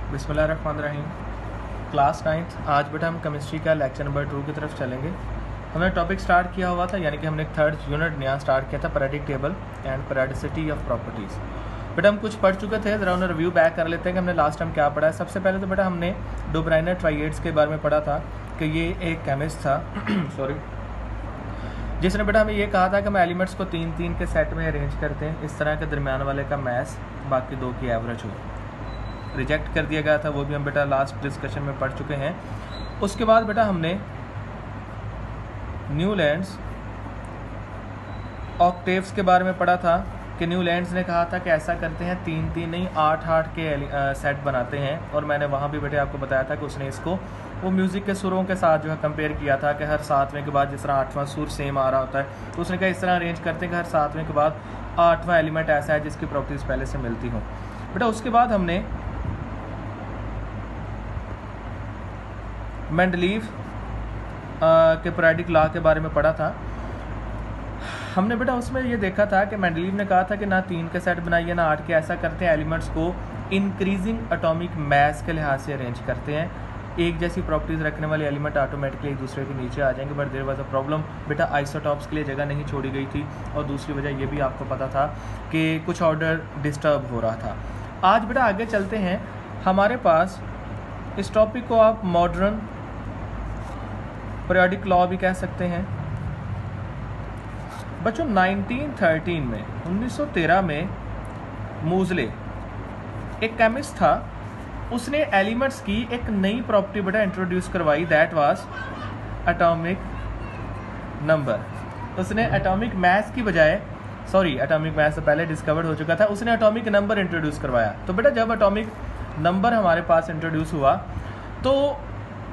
बिस्मिल्लाहिर्रहमानिर्रहीम। Class 9th। आज बेटा हम केमिस्ट्री का लेक्चर नंबर 2 की तरफ चलेंगे। हमने टॉपिक स्टार्ट किया हुआ था, यानी कि हमने एक थर्ड यूनिट नया स्टार्ट किया था, periodic table and periodicity of properties. बेटा हम कुछ पढ़ चुके थे, ज़रा उन्हें रिव्यू बैक कर लेते हैं कि हमने लास्ट टाइम क्या पढ़ा है। सबसे पहले तो बेटा हमने डू ब्राइनर ट्राइएड्स के बारे में पढ़ा था कि ये एक केमिस्ट था सॉरी, जिसने बेटा हमें ये कहा था कि हम एलिमेंट्स को 3-3 के सेट में अरेंज करते हैं, इस तरह के दरमियान वाले का मैस बाकी दो की एवरेज हो। रिजेक्ट कर दिया गया था, वो भी हम बेटा लास्ट डिस्कशन में पढ़ चुके हैं। उसके बाद बेटा हमने न्यूलैंड्स ऑक्टेव्स के बारे में पढ़ा था कि न्यूलैंड्स ने कहा था कि ऐसा करते हैं 3-3 नहीं 8-8 के सेट बनाते हैं, और मैंने वहाँ भी बेटे आपको बताया था कि उसने इसको वो म्यूज़िक के सुरों के साथ जो है कंपेयर किया था कि हर 7वें के बाद जिस तरह 8वां सुर सेम आ रहा होता है, तो उसने कहा इस तरह अरेंज करते हैं कि हर 7वें के बाद 8वां एलिमेंट ऐसा है जिसकी प्रॉपर्टीज़ पहले से मिलती हों। बेटा उसके बाद हमने मेंडलीव के पीरियोडिक लॉ के बारे में पढ़ा था। हमने बेटा उसमें ये देखा था कि मेंडलीव ने कहा था कि ना 3 के सेट बनाइए ना 8 के, ऐसा करते हैं एलिमेंट्स को इंक्रीजिंग एटॉमिक मास के लिहाज से अरेंज करते हैं। एक जैसी प्रॉपर्टीज़ रखने वाले एलिमेंट ऑटोमेटिकली एक दूसरे के नीचे आ जाएंगे, but there was a problem, बेटा आइसोटॉप्स के लिए जगह नहीं छोड़ी गई थी, और दूसरी वजह ये भी आपको पता था कि कुछ ऑर्डर डिस्टर्ब हो रहा था। आज बेटा आगे चलते हैं, हमारे पास इस टॉपिक को आप मॉडर्न पीरियोडिक लॉ भी कह सकते हैं। बच्चों 1913 में मूजले एक केमिस्ट था, उसने एलिमेंट्स की एक नई प्रॉपर्टी बेटा इंट्रोड्यूस करवाई, दैट वाज एटॉमिक नंबर। उसने एटॉमिक मास की बजाय, सॉरी एटॉमिक मास तो पहले डिस्कवर्ड हो चुका था, उसने एटॉमिक नंबर इंट्रोड्यूस करवाया। तो बेटा जब एटॉमिक नंबर हमारे पास इंट्रोड्यूस हुआ तो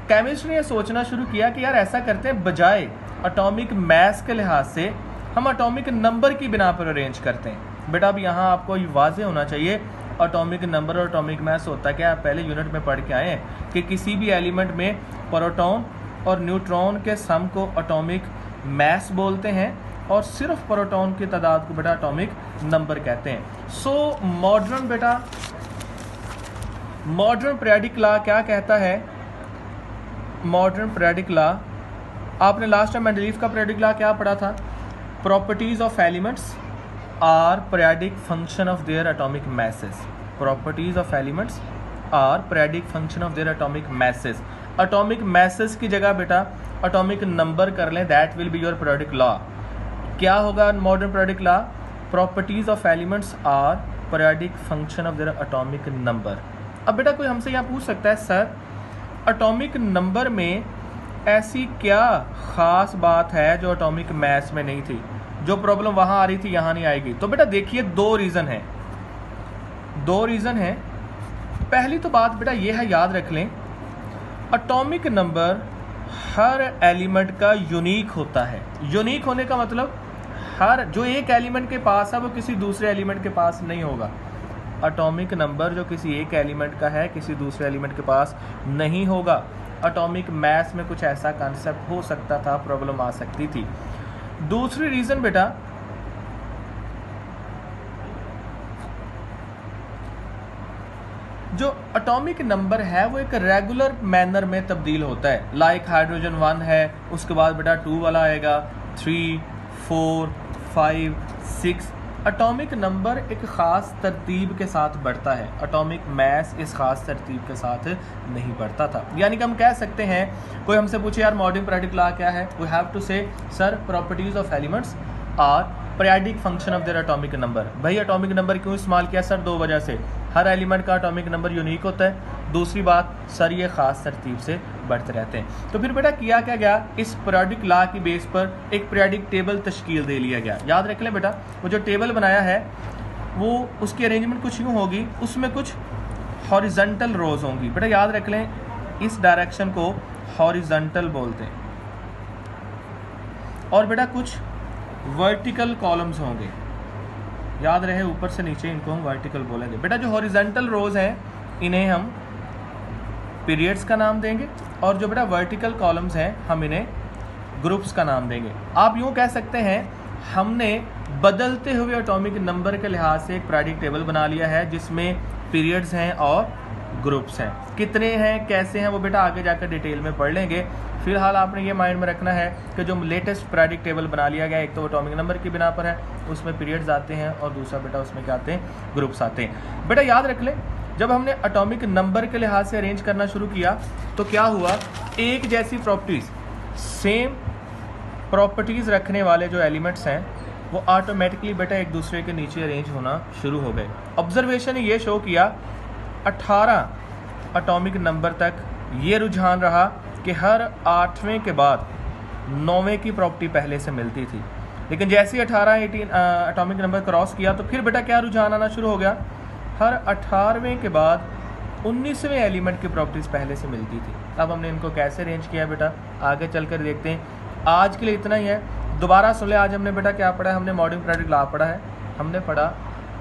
केमिस्ट ने यह सोचना शुरू किया कि यार ऐसा करते हैं, बजाय एटॉमिक मास के लिहाज से हम एटॉमिक नंबर की बिना पर अरेंज करते हैं। बेटा अब यहाँ आपको वाज़ेह होना चाहिए, एटॉमिक नंबर और एटॉमिक मास होता क्या है, आप पहले यूनिट में पढ़ के आए हैं कि किसी भी एलिमेंट में प्रोटॉन और न्यूट्रॉन के सम को एटॉमिक मास बोलते हैं, और सिर्फ प्रोटॉन की तादाद को बेटा एटॉमिक नंबर कहते हैं। सो मॉडर्न बेटा मॉडर्न पीरियोडिक लॉ क्या कहता है? मॉडर्न पीरियोडिक लॉ, आपने लास्ट टाइम मेंडलीव का पीरियोडिक लॉ क्या पढ़ा था? Properties of elements are periodic function of their atomic masses. Properties of elements are periodic function of their atomic masses. Atomic masses की जगह बेटा एटॉमिक नंबर कर लें, that will be your periodic law. क्या होगा modern periodic law? Properties of elements are periodic function of their atomic number. अब बेटा कोई हमसे यहाँ पूछ सकता है, सर एटॉमिक नंबर में ऐसी क्या ख़ास बात है जो एटॉमिक मास में नहीं थी, जो प्रॉब्लम वहाँ आ रही थी यहाँ नहीं आएगी? तो बेटा देखिए दो रीज़न हैं। पहली तो बात बेटा ये है, याद रख लें, एटॉमिक नंबर हर एलिमेंट का यूनिक होता है। यूनिक होने का मतलब हर जो एक एलिमेंट के पास है वो किसी दूसरे एलिमेंट के पास नहीं होगा। एटॉमिक नंबर जो किसी एक एलिमेंट का है किसी दूसरे एलिमेंट के पास नहीं होगा। एटॉमिक मास में कुछ ऐसा कॉन्सेप्ट हो सकता था, प्रॉब्लम आ सकती थी। दूसरी रीज़न बेटा, जो एटॉमिक नंबर है वो एक रेगुलर मैनर में तब्दील होता है। लाइक हाइड्रोजन 1 है, उसके बाद बेटा 2 वाला आएगा, 3, 4, 5, 6। एटॉमिक नंबर एक ख़ास तरतीब के साथ बढ़ता है, एटॉमिक मास इस ख़ास तरतीब के साथ नहीं बढ़ता था। यानी कि हम कह सकते हैं, कोई हमसे पूछे यार मॉडर्न पीरियोडिक लॉ क्या है, we have to say sir properties of elements are periodic function of their atomic number. भाई एटॉमिक नंबर क्यों इस्तेमाल किया सर? दो वजह से, हर एलिमेंट का एटॉमिक नंबर यूनिक होता है, दूसरी बात सर ये ख़ास तरतीब से बढ़ते रहते हैं। तो फिर बेटा किया क्या गया, इस पीरियोडिक लॉ की बेस पर एक पीरियोडिक टेबल तश्कील दे लिया गया। याद रख लें बेटा, वो जो टेबल बनाया है वो उसकी अरेंजमेंट कुछ यूँ होगी, उसमें कुछ हॉरिजॉन्टल रोज़ होंगी। बेटा याद रख लें, इस डायरेक्शन को हॉरिजॉन्टल बोलते हैं, और बेटा कुछ वर्टिकल कॉलम्स होंगे। याद रहे ऊपर से नीचे इनको हम वर्टिकल बोलेंगे। बेटा जो हॉरिजॉन्टल रोज़ हैं इन्हें हम पीरियड्स का नाम देंगे, और जो बेटा वर्टिकल कॉलम्स हैं हम इन्हें ग्रुप्स का नाम देंगे। आप यूँ कह सकते हैं हमने बदलते हुए एटॉमिक नंबर के लिहाज से एक पीरियोडिक टेबल बना लिया है जिसमें पीरियड्स हैं और ग्रुप्स हैं। कितने हैं, कैसे हैं, वो बेटा आगे जाकर डिटेल में पढ़ लेंगे। फिलहाल आपने ये माइंड में रखना है कि जो लेटेस्ट पीरियोडिक टेबल बना लिया गया, एक तो एटॉमिक नंबर की बिना पर है, उसमें पीरियड्स आते हैं, और दूसरा बेटा उसमें क्या आते हैं, ग्रुप्स आते हैं। बेटा याद रख लें, जब हमने एटॉमिक नंबर के लिहाज से अरेंज करना शुरू किया तो क्या हुआ, एक जैसी प्रॉपर्टीज़, सेम प्रॉपर्टीज़ रखने वाले जो एलिमेंट्स हैं वो ऑटोमेटिकली बेटा एक दूसरे के नीचे अरेंज होना शुरू हो गए। ऑब्जर्वेशन ने ये शो किया 18 एटॉमिक नंबर तक ये रुझान रहा कि हर 8वें के बाद 9वें की प्रॉपर्टी पहले से मिलती थी, लेकिन जैसे ही 18 एटॉमिक नंबर क्रॉस किया तो फिर बेटा क्या रुझान आना शुरू हो गया, हर 18वें के बाद 19वें एलिमेंट की प्रॉपर्टीज़ पहले से मिलती थी। अब हमने इनको कैसे अरेंज किया बेटा, आगे चलकर देखते हैं। आज के लिए इतना ही है। दोबारा सुन ले, आज हमने बेटा क्या पढ़ा है, हमने मॉडर्न पीरियोडिक लॉ पढ़ा है, हमने पढ़ा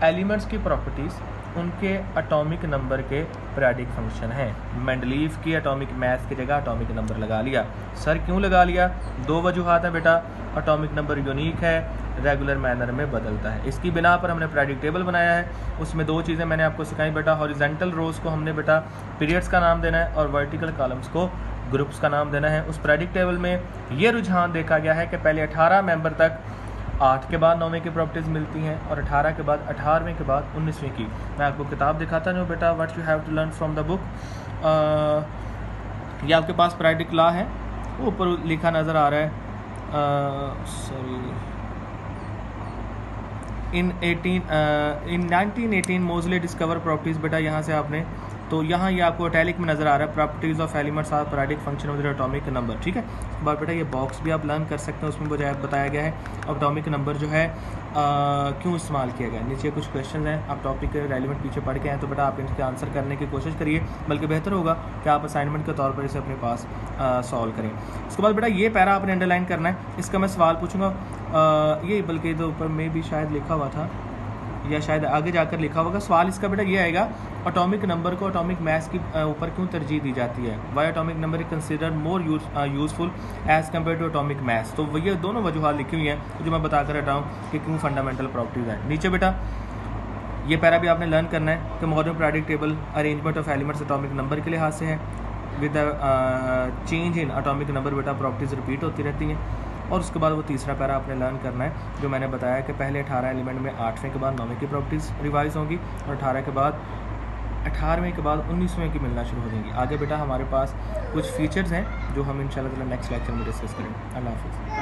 एलिमेंट्स की प्रॉपर्टीज़, उनके एटॉमिक नंबर के पीरियोडिक फंक्शन हैं। मेंडलीव की एटॉमिक मास की जगह एटॉमिक नंबर लगा लिया। सर क्यों लगा लिया, दो वजूहात हैं बेटा, एटॉमिक नंबर यूनिक है, रेगुलर मैनर में बदलता है, इसकी बिना पर हमने पीरियोडिक टेबल बनाया है। उसमें दो चीज़ें मैंने आपको सिखाई बेटा, हॉरिजॉन्टल रोज को हमने बेटा पीरियड्स का नाम देना है और वर्टिकल कॉलम्स को ग्रुप्स का नाम देना है। उस पीरियोडिक टेबल में ये रुझान देखा गया है कि पहले 18 मेंबर तक 8 के बाद 9वें की प्रॉपर्टीज़ मिलती हैं, और 18 के बाद 18वें के बाद 19वें की। मैं आपको किताब दिखाता हूँ बेटा, what you have to learn from the book. ये आपके पास पीरियोडिक लॉ है, ऊपर लिखा नज़र आ रहा है, इन 1918 मोजले डिस्कवर प्रॉपर्टीज़। बेटा यहाँ से आपने, तो यहाँ ये आपको इटैलिक में नज़र आ रहा है, properties of elements are periodic function of the atomic number. ठीक है, उसके बाद बेटा ये बॉक्स भी आप लर्न कर सकते हैं, उसमें बताया गया है एटॉमिक नंबर जो है क्यों इस्तेमाल किया गया। नीचे कुछ क्वेश्चन हैं, आप टॉपिक के रेलिवेंट पीछे पढ़ के हैं तो बेटा आप इनके आंसर करने की कोशिश करिए, बल्कि बेहतर होगा कि आप असाइनमेंट के तौर पर इसे अपने पास सॉल्व करें। उसके बाद बेटा ये पैरा आपने अंडरलाइन करना है, इसका मैं सवाल पूछूंगा, ये बल्कि तो ऊपर में भी शायद लिखा हुआ था या शायद आगे जाकर लिखा होगा। सवाल इसका बेटा ये आएगा, एटॉमिक नंबर को एटॉमिक मास की ऊपर क्यों तरजीह दी जाती है, why atomic number is considered more useful as compare to atomic mass. तो ये दोनों वजूहत लिखी हुई हैं जो मैं बताकर हटा हूँ कि क्यों फंडामेंटल प्रॉपर्टीज हैं। नीचे बेटा ये पैरा भी आपने लर्न करना है कि modern periodic table arrangement of elements atomic number के लिहाज से है, with change in atomic number बेटा प्रॉपर्टीज़ रिपीट होती रहती हैं। और उसके बाद वो तीसरा पैरा आपने लर्न करना है जो मैंने बताया कि पहले 18 एलिमेंट में 8वें के बाद 9वें की प्रॉपर्टीज़ रिवाइज होंगी, और 18 के बाद 18वें के बाद 19वें की मिलना शुरू हो जाएंगी। आगे बेटा हमारे पास कुछ फीचर्स हैं जो हम इंशाल्लाह नेक्स्ट लेक्चर में डिस्कस करेंगे। अल्लाह हाफ़िज़।